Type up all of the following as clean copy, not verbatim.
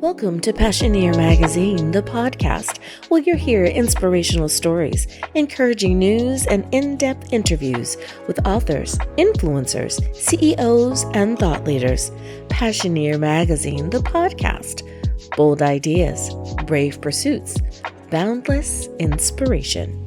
Welcome to Passioneer Magazine The Podcast, where you'll hear inspirational stories, encouraging news, and in-depth interviews with authors, influencers, CEOs, and thought leaders. Passioneer Magazine The Podcast. Bold ideas, brave pursuits, boundless inspiration.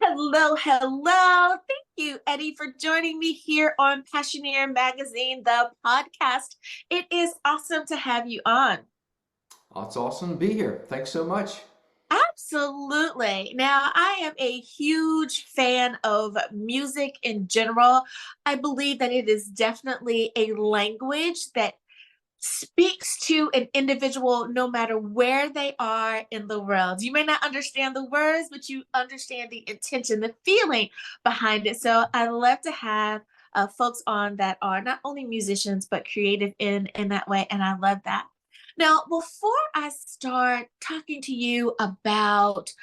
Hello. Thank you, Eddy, for joining me here on Passioneer Magazine, the podcast. It is awesome to have you on. Oh, it's awesome to be here. Thanks so much. Absolutely. Now, I am a huge fan of music in general. I believe that it is definitely a language that speaks to an individual no matter where they are in the world. You may not understand the words, but you understand the intention, the feeling behind it. So I love to have folks on that are not only musicians, but creative in that way. And I love that. Now, before I start talking to you about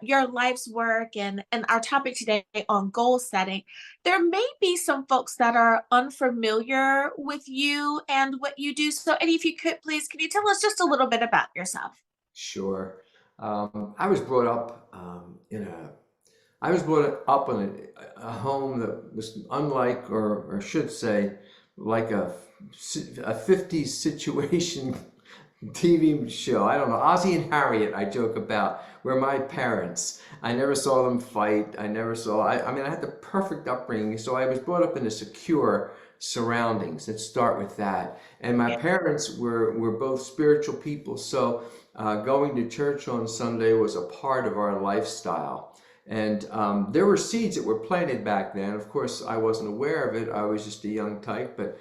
your life's work and our topic today on goal setting, there may be some folks that are unfamiliar with you and what you do. So, Eddie, if you could please, can you tell us just a little bit about yourself? Sure. I was brought up I was brought up in a home that was unlike, or should say, like a 50s situation TV show. I don't know, Ozzie and Harriet, I joke about, were my parents. I never saw them fight. I mean, I had the perfect upbringing. So I was brought up in a secure surroundings. Let's start with that. And my Yeah. parents were both spiritual people. So going to church on Sunday was a part of our lifestyle. And there were seeds that were planted back then. Of course, I wasn't aware of it. I was just a young tyke, but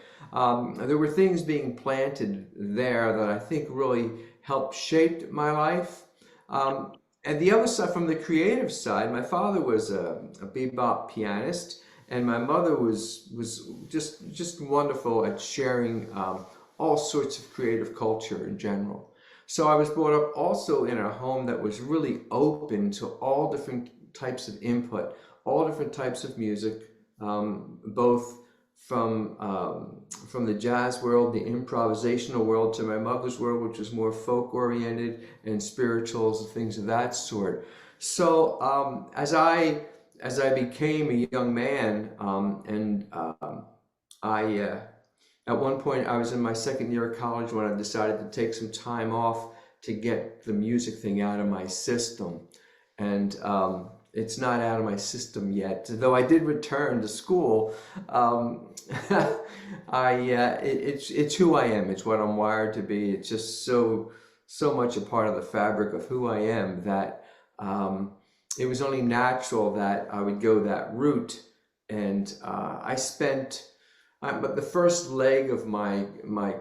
there were things being planted there that I think really helped shape my life. And the other side, from the creative side, my father was a bebop pianist, and my mother was just wonderful at sharing all sorts of creative culture in general. So I was brought up also in a home that was really open to all different types of input, all different types of music, both from the jazz world, the improvisational world, to my mother's world, which was more folk oriented and spirituals and things of that sort. So as I became a young man, and I at one point I was in my second year of college when I decided to take some time off to get the music thing out of my system, and it's not out of my system yet, though I did return to school. It's who I am. It's what I'm wired to be. It's just so much a part of the fabric of who I am that it was only natural that I would go that route. And but the first leg of my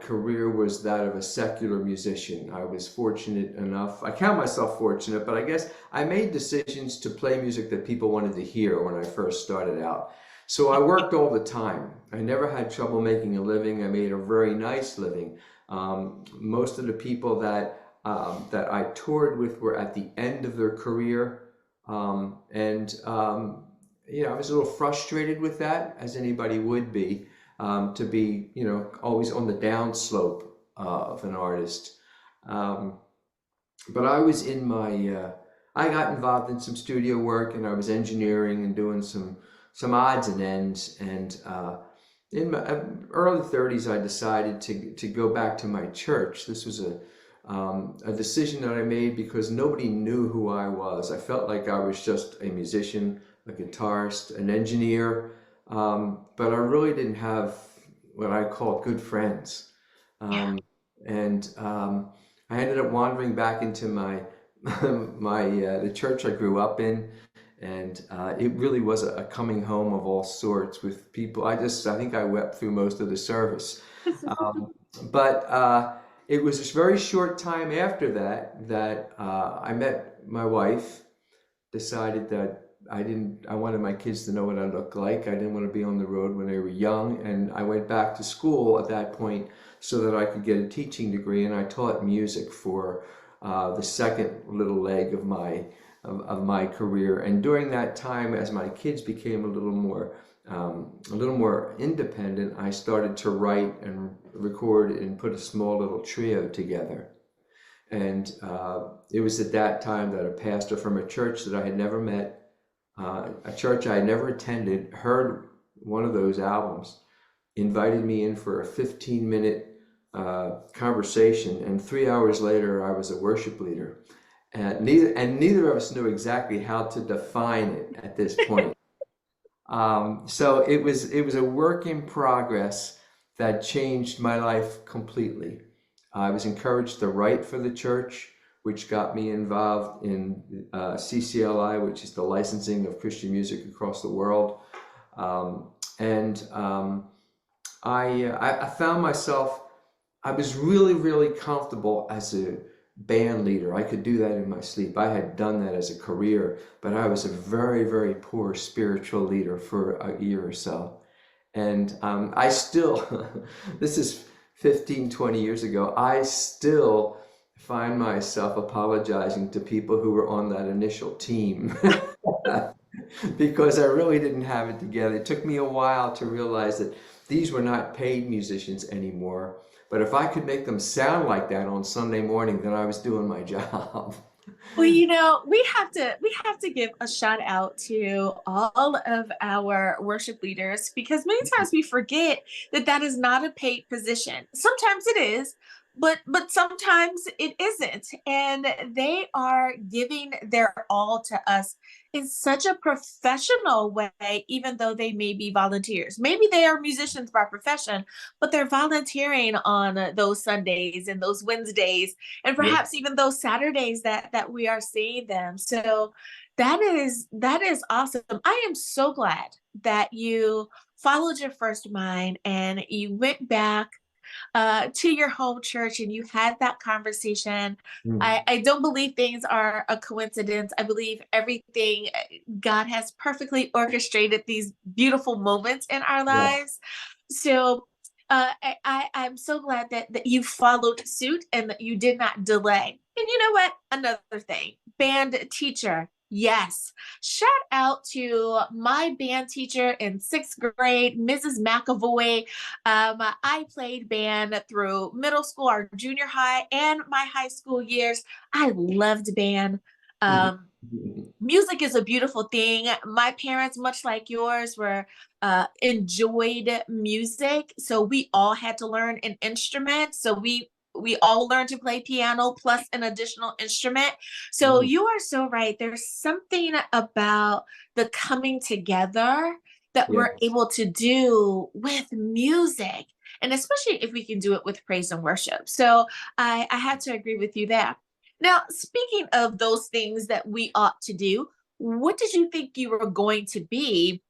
career was that of a secular musician. I was fortunate enough. I count myself fortunate, but I guess I made decisions to play music that people wanted to hear when I first started out. So I worked all the time. I never had trouble making a living. I made a very nice living. Most of the people that I toured with were at the end of their career, I was a little frustrated with that, as anybody would be. To be, always on the downslope of an artist. But I was I got involved in some studio work, and I was engineering and doing some odds and ends. And in my early 30s, I decided to go back to my church. This was a decision that I made because nobody knew who I was. I felt like I was just a musician, a guitarist, an engineer. But I really didn't have what I called good friends. Yeah. And I ended up wandering back into the church I grew up in, and it really was a coming home of all sorts with people. I think I wept through most of the service. But it was this very short time after that I met my wife, decided that I wanted my kids to know what I looked like. I didn't want to be on the road when they were young. And I went back to school at that point so that I could get a teaching degree. And I taught music for the second little leg of of my career. And during that time, as my kids became a little more independent, I started to write and record and put a small little trio together. And it was at that time that a pastor from a church that I had never met, a church I had never attended, heard one of those albums, invited me in for a 15-minute conversation, and 3 hours later, I was a worship leader. And neither of us knew exactly how to define it at this point. So it was a work in progress that changed my life completely. I was encouraged to write for the church, which got me involved in CCLI, which is the licensing of Christian music across the world. I found myself, I was really, really comfortable as a band leader. I could do that in my sleep. I had done that as a career, but I was a very, very poor spiritual leader for a year or so. And I still, this is 15, 20 years ago, I still find myself apologizing to people who were on that initial team because I really didn't have it together. It took me a while to realize that these were not paid musicians anymore. But if I could make them sound like that on Sunday morning, then I was doing my job. Well, we have to give a shout out to all of our worship leaders, because many times we forget that that is not a paid position. Sometimes it is, but sometimes it isn't, and they are giving their all to us in such a professional way, even though they may be volunteers. Maybe they are musicians by profession, but they're volunteering on those Sundays and those Wednesdays, and Yeah. perhaps even those Saturdays that we are seeing them. So that is awesome. I am so glad that you followed your first mind and you went back to your home church and you had that conversation. Mm. I don't believe things are a coincidence. I believe everything, God has perfectly orchestrated these beautiful moments in our Yeah. lives. So I'm so glad that you followed suit and that you did not delay. And you know what? Another thing, band teacher. Yes. Shout out to my band teacher in sixth grade, Mrs. McAvoy. I played band through middle school, our junior high, and my high school years. I loved band. Um, Music is a beautiful thing. My parents, much like yours, were enjoyed music, so we all had to learn an instrument. So we all learned to play piano plus an additional instrument. So Mm. you are so right. There's something about the coming together that Yeah. we're able to do with music, and especially if we can do it with praise and worship. So I had to agree with you there. Now, speaking of those things that we ought to do, what did you think you were going to be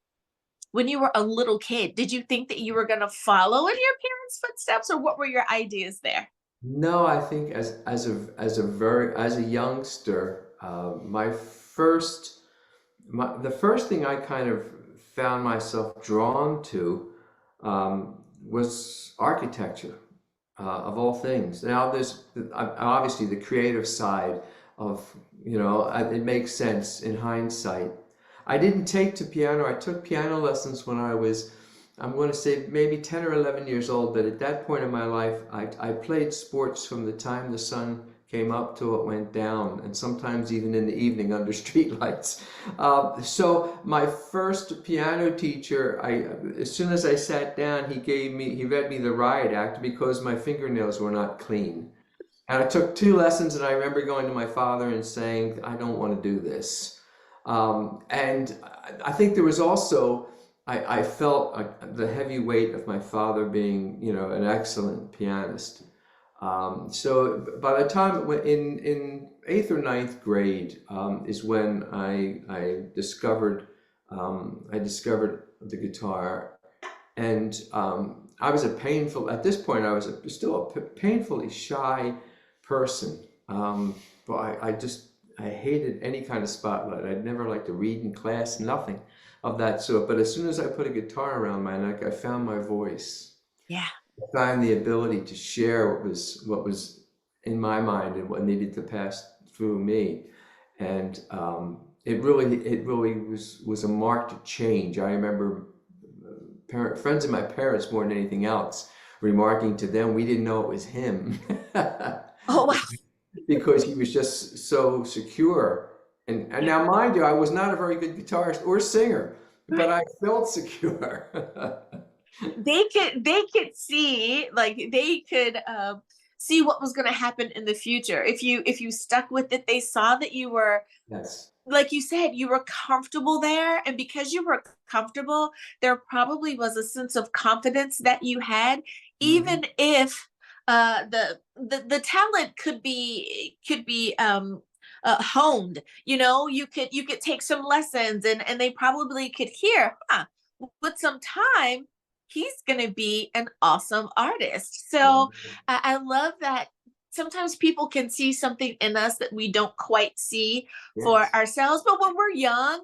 when you were a little kid? Did you think that you were going to follow in your parents' footsteps, or what were your ideas there? No, I think as a youngster, the first thing I kind of found myself drawn to was architecture, of all things. Now, there's obviously the creative side of, it makes sense in hindsight. I didn't take to piano. I took piano lessons when I was, I'm going to say maybe 10 or 11 years old, but at that point in my life, I played sports from the time the sun came up till it went down, and sometimes even in the evening under streetlights. So my first piano teacher, as soon as I sat down, he read me the riot act because my fingernails were not clean. And I took 2 lessons, and I remember going to my father and saying, I don't want to do this. And I think there was also, I felt the heavy weight of my father being, an excellent pianist. So by the time in eighth or ninth grade is when I discovered the guitar, and I was at this point I was still a painfully shy person. But I hated any kind of spotlight. I'd never liked to read in class, nothing of that sort. But as soon as I put a guitar around my neck, I found my voice. Yeah. I found the ability to share what was in my mind and what needed to pass through me. and it really was a marked change. I remember friends of my parents more than anything else remarking to them, we didn't know it was him. Oh, wow. Because he was just so secure. And now, mind you, I was not a very good guitarist or singer, but I felt secure. They could see, like, they could see what was going to happen in the future. If you stuck with it, they saw that you were, Yes. like you said, you were comfortable there. And because you were comfortable, there probably was a sense of confidence that you had, Hmm. even if the talent could be honed. You could take some lessons, and they probably could hear, with some time, he's going to be an awesome artist. So I love that sometimes people can see something in us that we don't quite see for Yes. ourselves. But when we're young,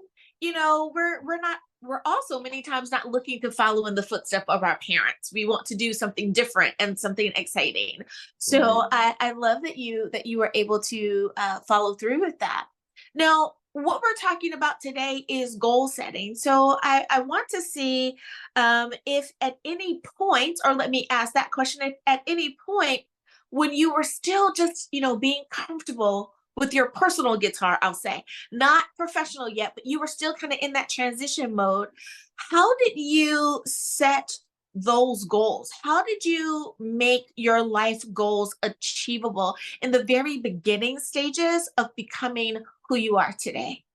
we're also many times not looking to follow in the footsteps of our parents. We want to do something different and something exciting. Right. So I love that you were able to follow through with that. Now, what we're talking about today is goal setting. So I want to see if at any point, or let me ask that question, if at any point when you were still just, being comfortable with your personal guitar, I'll say, not professional yet, but you were still kind of in that transition mode. How did you set those goals? How did you make your life goals achievable in the very beginning stages of becoming who you are today?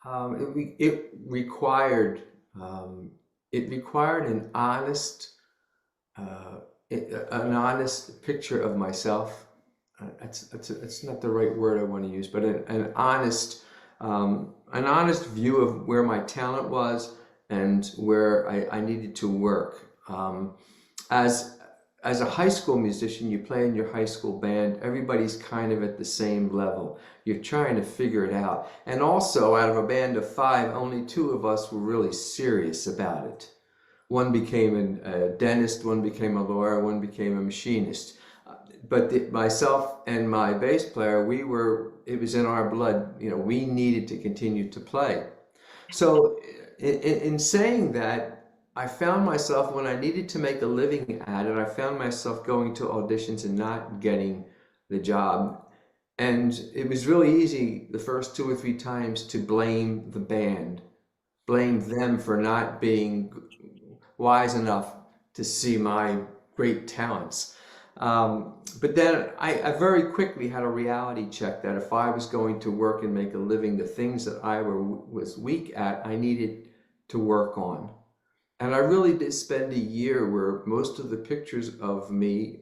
It required an uh, an honest picture of myself. That's not the right word I want to use, but an honest view of where my talent was and where I needed to work. As as a high school musician, you play in your high school band, everybody's kind of at the same level. You're trying to figure it out. And also, out of a band of five, only two of us were really serious about it. One became a dentist, one became a lawyer, one became a machinist. But myself and my bass player, it was in our blood, we needed to continue to play. So, in saying that, I found myself, when I needed to make a living at it, I found myself going to auditions and not getting the job. And it was really easy the first two or three times to blame the band, blame them for not being wise enough to see my great talents. But then I very quickly had a reality check that if I was going to work and make a living, the things that was weak at, I needed to work on. And I really did spend a year where most of the pictures of me,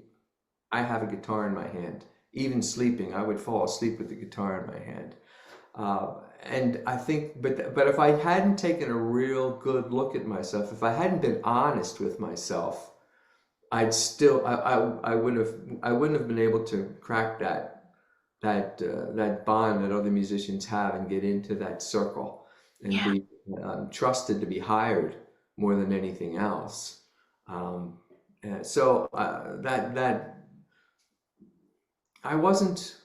I have a guitar in my hand. Even sleeping, I would fall asleep with the guitar in my hand. And I think, but if I hadn't taken a real good look at myself, if I hadn't been honest with myself, I wouldn't have been able to crack that bond that other musicians have and get into that circle and Yeah. be trusted to be hired more than anything else. Um, so that I wasn't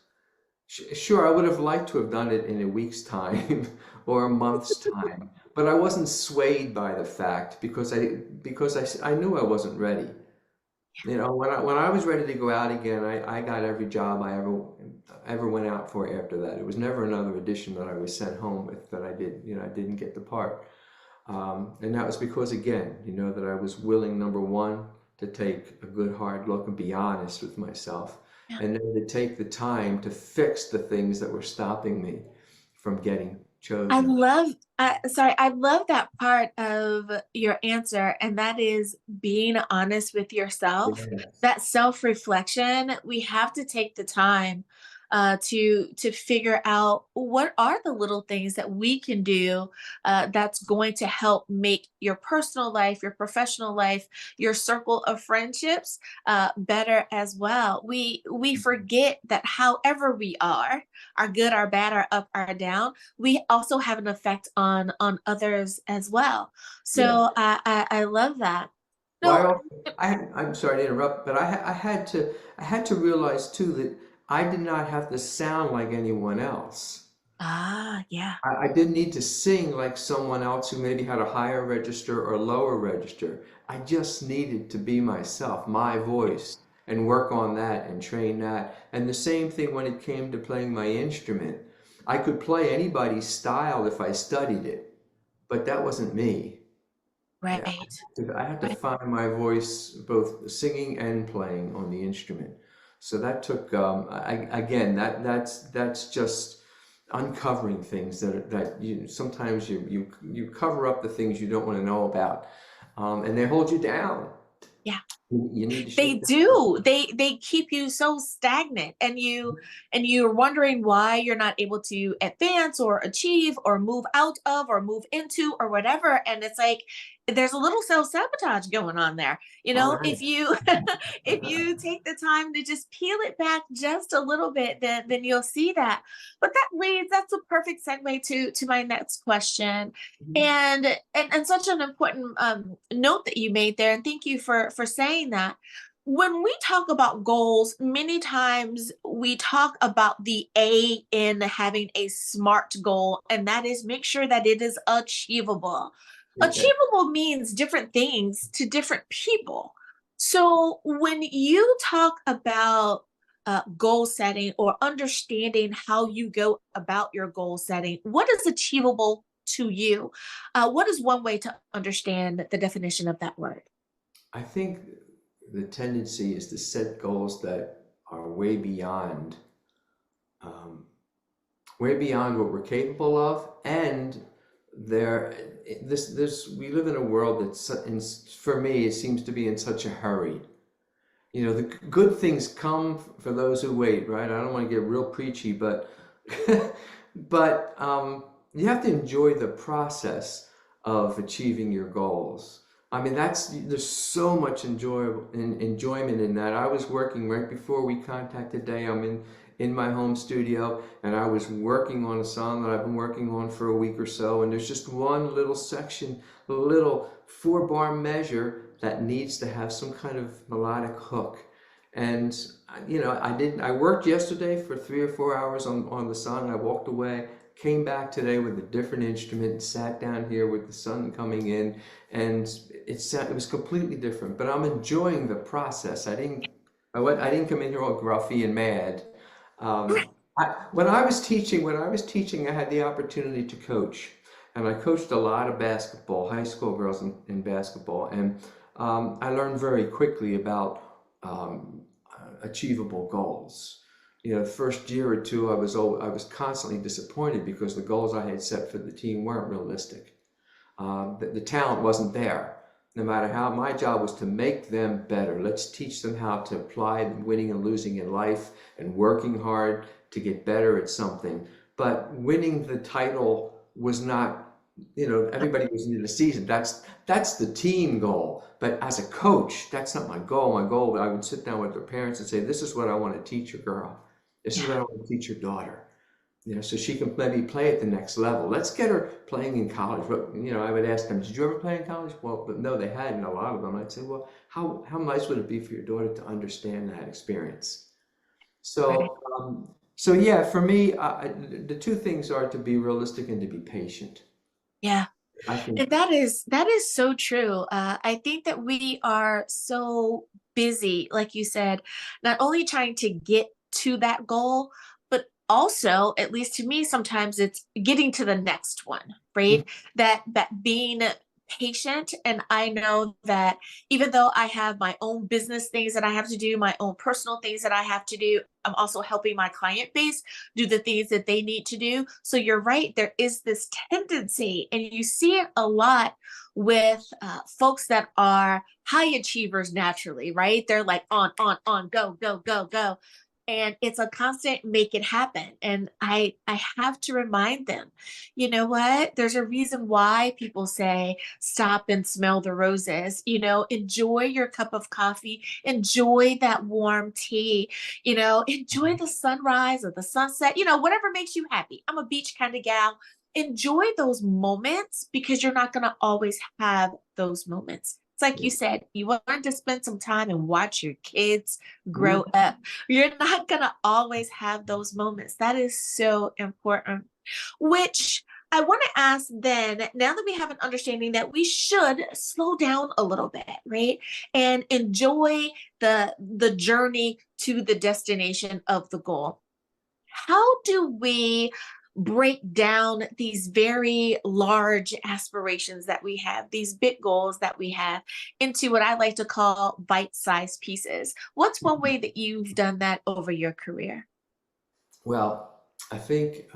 sure. I would have liked to have done it in a week's time or a month's time, but I wasn't swayed by the fact because I knew I wasn't ready. When I was ready to go out again, I got every job I ever went out for after that. It was never another audition that I was sent home with that I didn't get the part. And that was because, again, that I was willing, number one, to take a good hard look and be honest with myself, Yeah. and then to take the time to fix the things that were stopping me from getting I chosen. love, sorry, I love that part of your answer, and that is being honest with yourself. Yes. That self-reflection, we have to take the time to figure out what are the little things that we can do that's going to help make your personal life, your professional life, your circle of friendships better as well. We forget that however we are good, are bad, are up, are down, we also have an effect on others as well. Yes. So I love that. Well, No, I'm sorry to interrupt, but I had to realize too that I did not have to sound like anyone else. Yeah. I didn't need to sing like someone else who maybe had a higher register or lower register. I just needed to be myself, my voice, and work on that and train that. And the same thing when it came to playing my instrument. I could play anybody's style if I studied it, but that wasn't me. Yeah, Right. I had to Right. find my voice both singing and playing on the instrument. So that took again that's just uncovering things that you sometimes you cover up the things you don't want to know about, and they hold you down. Yeah. You need to They shake that. do. They keep you so stagnant, and you're wondering why you're not able to advance or achieve or move out of or move into or whatever. And it's like there's a little self-sabotage going on there. All right. If you if you take the time to just peel it back just a little bit, then you'll see that. But that's a perfect segue to my next question. And such an important note that you made there, and thank you for saying that. When we talk about goals, many times we talk about the A in having a SMART goal, and that is make sure that it is achievable. Okay. Achievable means different things to different people. So when you talk about goal setting or understanding how you go about your goal setting, what is achievable to you? What is one way to understand the definition of that word? I think the tendency is to set goals that are um, way beyond what we're capable of, and there this we live in a world that's for me it seems to be in such a hurry. The good things come for those who wait, right? I don't want to get real preachy, but but you have to enjoy the process of achieving your goals. I mean, there's so much enjoyment in that. I was working right before we contacted Day. I'm in my home studio, and I was working on a song that I've been working on for a week or so. And there's just one little section, a little 4-bar measure that needs to have some kind of melodic hook. And I worked yesterday for 3 or 4 hours on the song. I walked away, came back today with a different instrument, sat down here with the sun coming in, and it was completely different. But I'm enjoying the process. I didn't come in here all gruffy and mad. When I was teaching, I had the opportunity to coach, and I coached a lot of basketball, high school girls in basketball, and I learned very quickly about achievable goals. The first year or two, I was constantly disappointed because the goals I had set for the team weren't realistic. The talent wasn't there. No matter how, my job was to make them better. Let's teach them how to apply winning and losing in life and working hard to get better at something. But winning the title was not, everybody was in the season. That's the team goal. But as a coach, that's not my goal. My goal, I would sit down with their parents and say, this is what I want to teach your girl. This is Yeah. what I want to teach your daughter. So she can maybe play at the next level. Let's get her playing in college. But, I would ask them, did you ever play in college? Well, but no, they hadn't, a lot of them. I'd say, well, how nice would it be for your daughter to understand that experience? Right. So yeah, for me, the two things are to be realistic and to be patient. Yeah. I think. And that is so true. I think that we are so busy, like you said, not only trying to get to that goal, but also, at least to me, sometimes it's getting to the next one, right? That being patient. And I know that even though I have my own business things that I have to do, my own personal things that I have to do, I'm also helping my client base do the things that they need to do. So you're right, there is this tendency, and you see it a lot with folks that are high achievers naturally, right? They're like on, go, go, go, go. And it's a constant make it happen. And I have to remind them, you know what? There's a reason why people say stop and smell the roses. Enjoy your cup of coffee, enjoy that warm tea, enjoy the sunrise or the sunset, whatever makes you happy. I'm a beach kind of gal. Enjoy those moments because you're not going to always have those moments. It's like you said, you want to spend some time and watch your kids grow Mhm. up. You're not going to always have those moments. That is so important. Which I want to ask then, now that we have an understanding that we should slow down a little bit, right? And enjoy the journey to the destination of the goal. How do we break down these very large aspirations that we have, these big goals that we have, into what I like to call bite-sized pieces? What's one way that you've done that over your career? Well, I think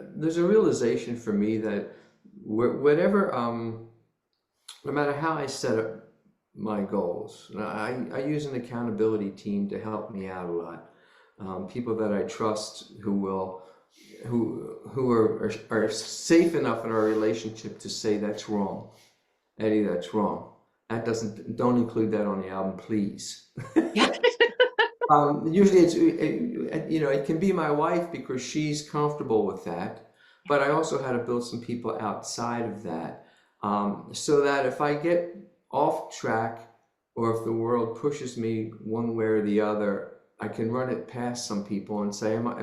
there's a realization for me that whatever, no matter how I set up my goals, and I use an accountability team to help me out a lot. People that I trust who are safe enough in our relationship to say that's wrong, Eddie, that's wrong. Don't include that on the album, please. Yeah. Usually it can be my wife because she's comfortable with that, but I also had to build some people outside of that, so that if I get off track or if the world pushes me one way or the other, I can run it past some people and say, am I,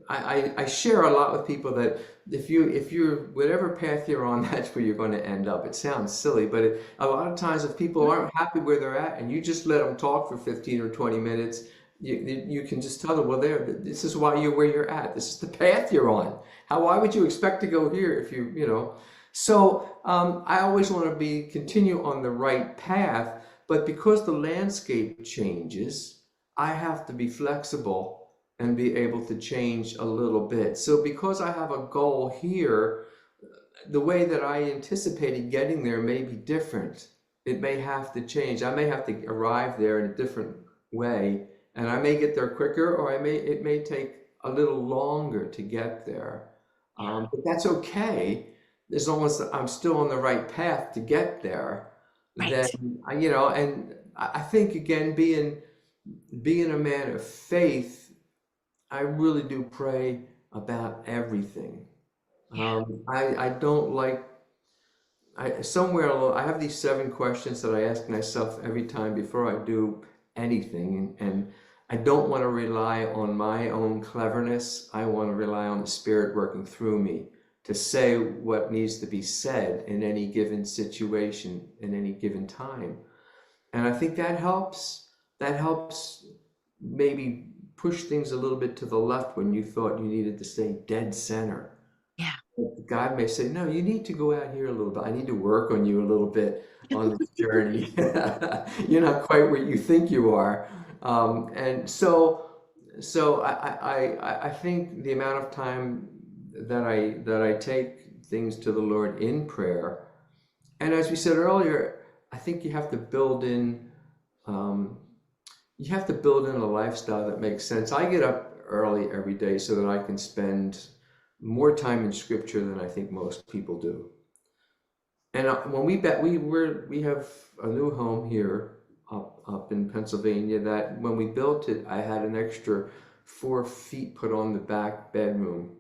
I share a lot with people that if you're whatever path you're on, that's where you're going to end up. It sounds silly, but a lot of times if people aren't happy where they're at and you just let them talk for 15 or 20 minutes, you can just tell them, well, this is why you're where you're at. This is the path you're on. Why would you expect to go here if So I always want to continue on the right path, but because the landscape changes, I have to be flexible and be able to change a little bit. So because I have a goal here, the way that I anticipated getting there may be different. It may have to change. I may have to arrive there in a different way, and I may get there quicker, or it may take a little longer to get there. But that's okay, as long as I'm still on the right path to get there. Right. Then and I think again, being a man of faith, I really do pray about everything. Yeah. I don't like, somewhere along, I have these 7 questions that I ask myself every time before I do anything. And I don't want to rely on my own cleverness. I want to rely on the Spirit working through me to say what needs to be said in any given situation, in any given time. And I think that helps. That helps maybe push things a little bit to the left when you thought you needed to stay dead center. Yeah. God may say, no, you need to go out here a little bit. I need to work on you a little bit on this journey. You're not quite where you think you are. And so I think the amount of time that I take things to the Lord in prayer, and as we said earlier, I think you have to build in a lifestyle that makes sense. I get up early every day so that I can spend more time in scripture than I think most people do. And when we have a new home here up in Pennsylvania, that when we built it, I had an extra 4 feet put on the back bedroom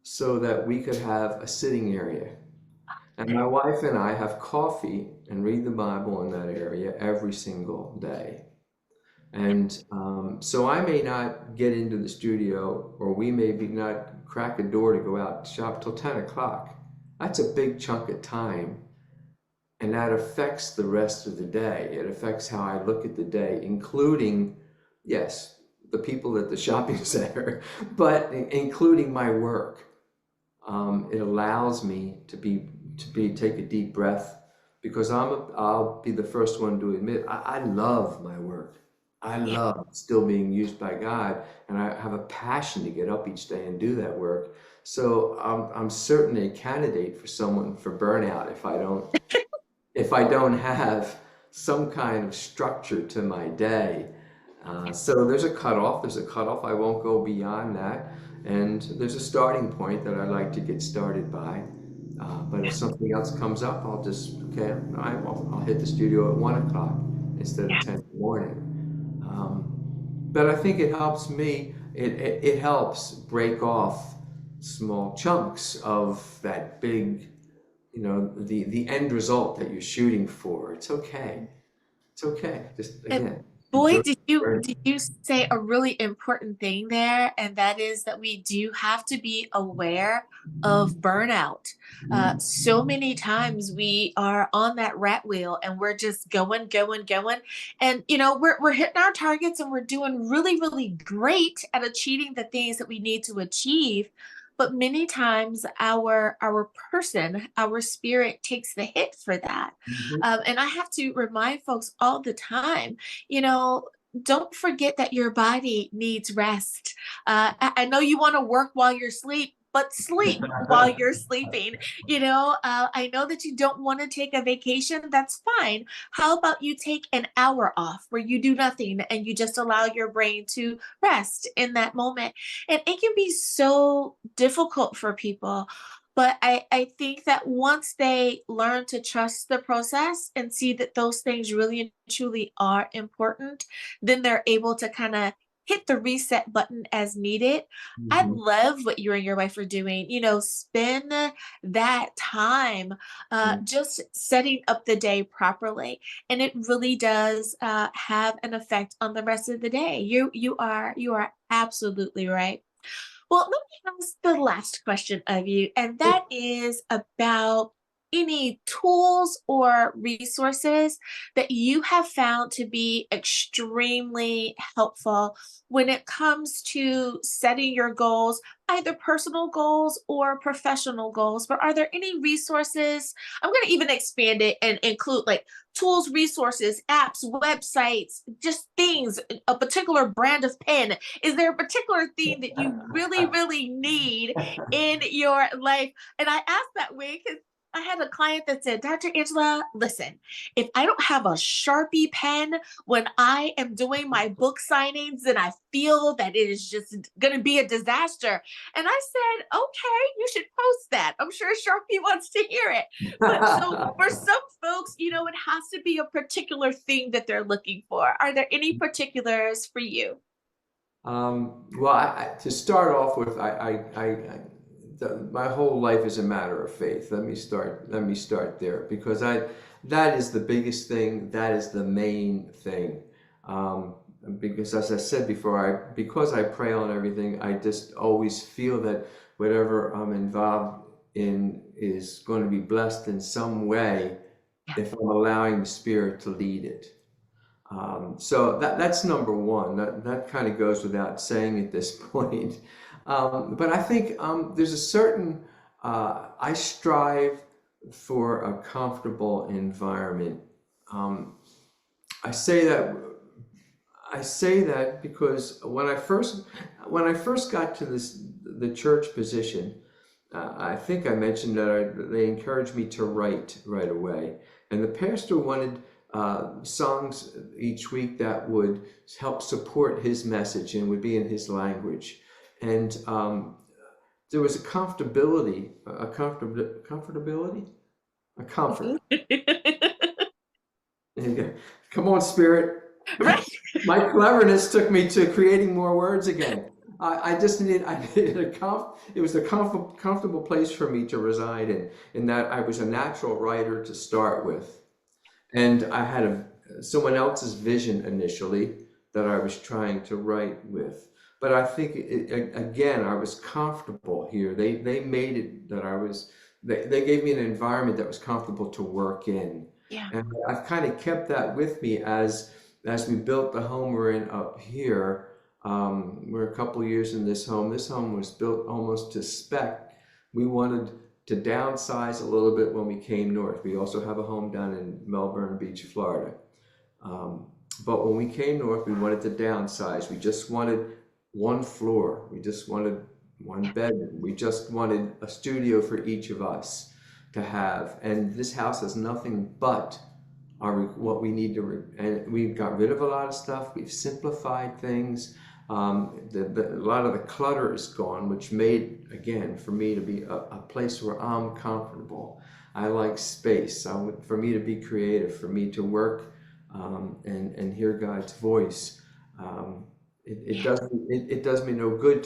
so that we could have a sitting area. And my wife and I have coffee and read the Bible in that area every single day. And so I may not get into the studio, or we may not crack a door to go out and shop till 10 o'clock. That's a big chunk of time. And that affects the rest of the day. It affects how I look at the day, including, yes, the people at the shopping center, but including my work. It allows me to take a deep breath, because I'll be the first one to admit I love my work. I Yeah. love still being used by God, and I have a passion to get up each day and do that work. So I'm certainly a candidate for burnout if I don't have some kind of structure to my day. So there's a cutoff. I won't go beyond that. And there's a starting point that I like to get started by. But if something else comes up, I'll hit the studio at 1 o'clock instead of 10 in the morning. But I think it helps me. It helps break off small chunks of that big, the end result that you're shooting for. It's okay. It's okay. Just again. Boy, Enjoy did the you journey. did you say a really important thing there, and that is that we do have to be aware of burnout. So many times we are on that rat wheel and we're just going, going, going, and we're hitting our targets and we're doing really, really great at achieving the things that we need to achieve. But many times our person, our spirit takes the hit for that. Mhm. And I have to remind folks all the time, you know, don't forget that your body needs rest. I know you want to work while you're asleep, but sleep while you're sleeping. I know that you don't want to take a vacation. That's fine. How about you take an hour off where you do nothing and you just allow your brain to rest in that moment? And it can be so difficult for people. But I think that once they learn to trust the process and see that those things really and truly are important, then they're able to kind of hit the reset button as needed. I Mhm. love what you and your wife are doing. Spend that time just setting up the day properly, and it really does have an effect on the rest of the day. You are absolutely right. Well, let me ask the last question of you, and that is about any tools or resources that you have found to be extremely helpful when it comes to setting your goals, either personal goals or professional goals. But are there any resources? I'm going to even expand it and include like tools, resources, apps, websites, just things, a particular brand of pen. Is there a particular thing that you really, really need in your life? And I asked that way because I had a client that said, Dr. Angela, listen, if I don't have a Sharpie pen when I am doing my book signings, then I feel that it is just going to be a disaster. And I said, okay, you should post that. I'm sure Sharpie wants to hear it. But so for some folks, it has to be a particular thing that they're looking for. Are there any particulars for you? Well, to start off with, my whole life is a matter of faith. Let me start there because that is the biggest thing. That is the main thing. Um, because as I said before, because I pray on everything, I just always feel that whatever I'm involved in is going to be blessed in some way Yeah. if I'm allowing the Spirit to lead it. So that's number one. That kind of goes without saying at this point. But I think there's a certain, I strive for a comfortable environment. Um, I say that I say that because when I first got to the church position, I think I mentioned that they encouraged me to write right away, and the pastor wanted songs each week that would help support his message and would be in his language, and there was a comfortability, a comfort. There you go. Come on, Spirit. Right. My cleverness took me to creating more words again. I needed it was a comfortable place for me to reside in that I was a natural writer to start with. And I had someone else's vision initially that I was trying to write with. But I think, again, I was comfortable here. They made it that they gave me an environment that was comfortable to work in. Yeah. And I've kind of kept that with me as we built the home we're in up here. We're a couple years in this home. This home was built almost to spec. We wanted to downsize a little bit when we came north. We also have a home down in Melbourne Beach, Florida. Um, but when we came north, we wanted to downsize. We just wanted one floor. We just wanted one bedroom. We just wanted a studio for each of us to have. And this house has nothing but what we need to, and we've got rid of a lot of stuff. We've simplified things. A lot of the clutter is gone, which made, again, for me to be a place where I'm comfortable. I like space. For me to be creative, for me to work and hear God's voice. Yeah. It does me no good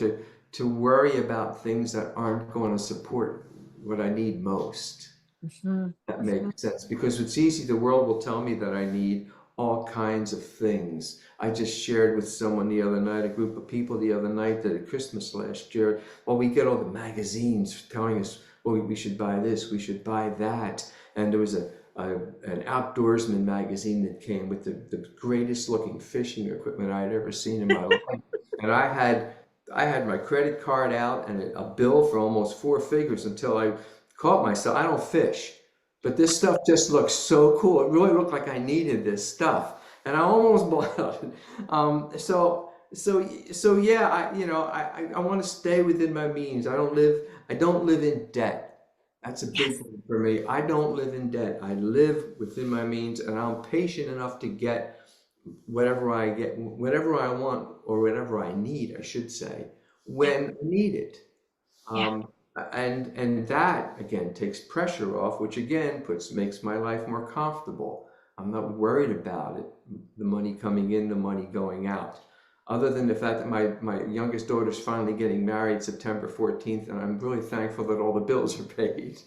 to worry about things that aren't going to support what I need most. Mhm, That mhm. makes sense because it's easy. The world will tell me that I need all kinds of things. I just shared with someone the other night, a group of people the other night, that at Christmas last year, well, we get all the magazines telling us, well, we should buy this, we should buy that. And there was an outdoorsman magazine that came with the greatest looking fishing equipment I'd ever seen in my life. And I had my credit card out and a bill for almost 4 figures until I caught myself. I don't fish, but this stuff just looks so cool. It really looked like I needed this stuff, and I almost bought it. So yeah, I want to stay within my means. I don't live in debt. That's a big Yes. thing for me. I don't live in debt. I live within my means, and I'm patient enough to get whatever I want, or whatever I need, I should say, Yeah. when I need it. Yeah. Um, and that again takes pressure off, which again makes my life more comfortable. I'm not worried about it, the money coming in, the money going out. Other than the fact that my youngest daughter's finally getting married September 14th, and I'm really thankful that all the bills are paid.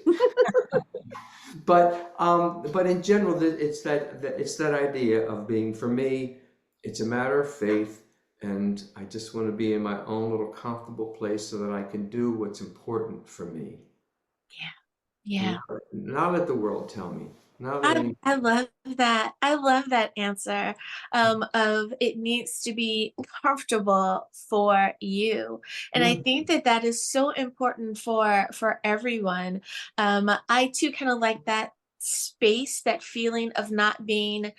But in general, it's that idea of being, for me, it's a matter of faith, and I just want to be in my own little comfortable place so that I can do what's important for me, Yeah. and Yeah. not let the world tell me. Not let I any. I love that. I love that answer, of it needs to be comfortable for you, and I Mm, think that that is so important for everyone. I too kind of like that space, that feeling of not being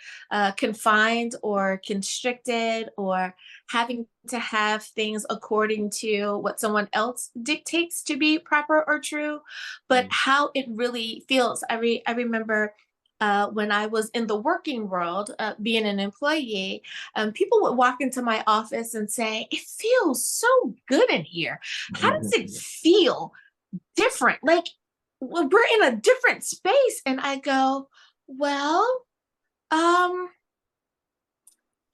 confined or constricted, or having to have things according to what someone else dictates to be proper or true, but mm, how it really feels. I remember when I was in the working world, being an employee, people would walk into my office and say, "It feels so good in here. How does it feel different? Like, we're in a different space." And I go, "Well, um,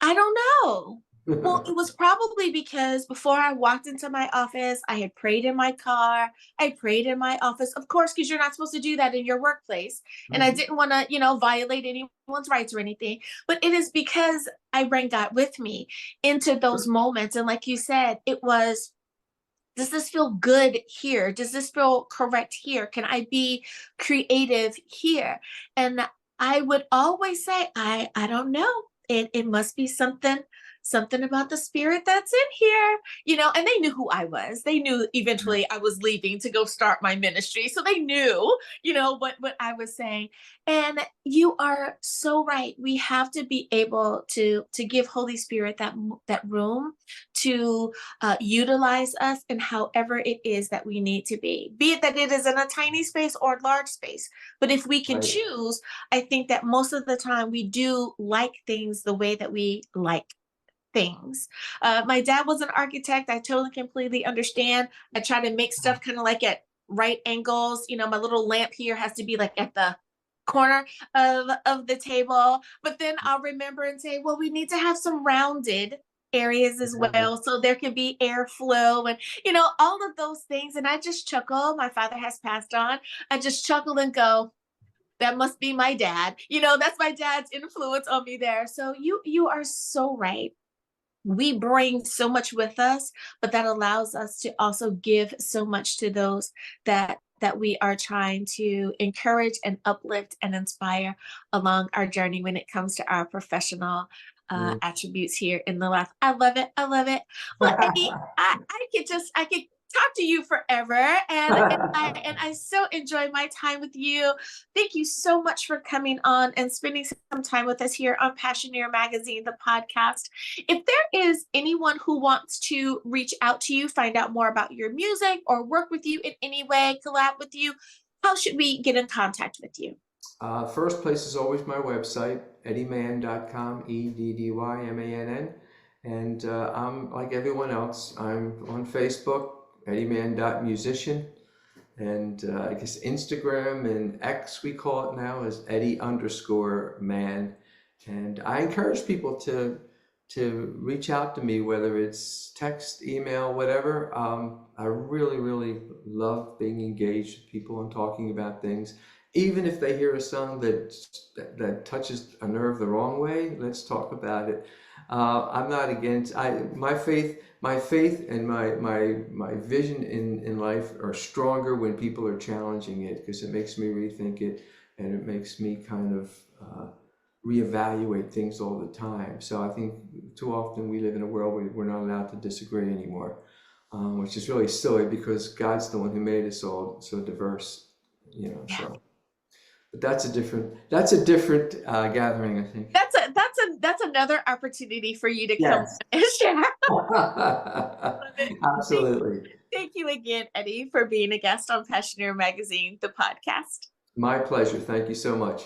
I don't know." Well, it was probably because before I walked into my office, I had prayed in my car. I prayed in my office, of course, because you're not supposed to do that in your workplace. And I mhm. didn't want to, violate anyone's rights or anything. But it is because I bring God with me into those moments. And like you said, it was, does this feel good here? Does this feel correct here? Can I be creative here? And I would always say, I don't know. It must be something about the spirit that's in here, and they knew who I was. They knew eventually I was leaving to go start my ministry. So they knew, what I was saying. And you are so right. We have to be able to give Holy Spirit that room to utilize us in however it is that we need to be it that it is in a tiny space or large space. But if we can Right. choose, I think that most of the time we do like things the way that we like things. My dad was an architect. I totally completely understand. I try to make stuff kind of like at right angles. My little lamp here has to be like at the corner of the table. But then I'll remember and say, well, we need to have some rounded areas as well, so there can be airflow and all of those things. And I just chuckle. My father has passed on. I just chuckle and go, that must be my dad. That's my dad's influence on me there. So you are so right. We bring so much with us, but that allows us to also give so much to those that we are trying to encourage and uplift and inspire along our journey when it comes to our professional Mm. attributes here in the life. I love it. I love it. Well, Eddie, I could talk to you forever, and I so enjoy my time with you. Thank you so much for coming on and spending some time with us here on Passioneer Magazine, the podcast. If there is anyone who wants to reach out to you, find out more about your music, or work with you in any way, collab with you, how should we get in contact with you? First place is always my website, eddymann.com, EDDYMANN. And I'm like everyone else. I'm on Facebook, eddyman.musician. And I guess Instagram and X, we call it now, is Eddy_man. And I encourage people to reach out to me, whether it's text, email, whatever. I really, really love being engaged with people and talking about things. even if they hear a song that touches a nerve the wrong way, let's talk about it. I'm not against. My faith, and my vision in life are stronger when people are challenging it, because it makes me rethink it, and it makes me kind of reevaluate things all the time. So I think too often we live in a world where we're not allowed to disagree anymore, which is really silly, because God's the one who made us all so diverse, Yeah. So. But that's a different gathering, I think. That's another opportunity for you to come Yes. and share. Absolutely. Thank you again, Eddy, for being a guest on Passioneer Magazine, the podcast. My pleasure. Thank you so much.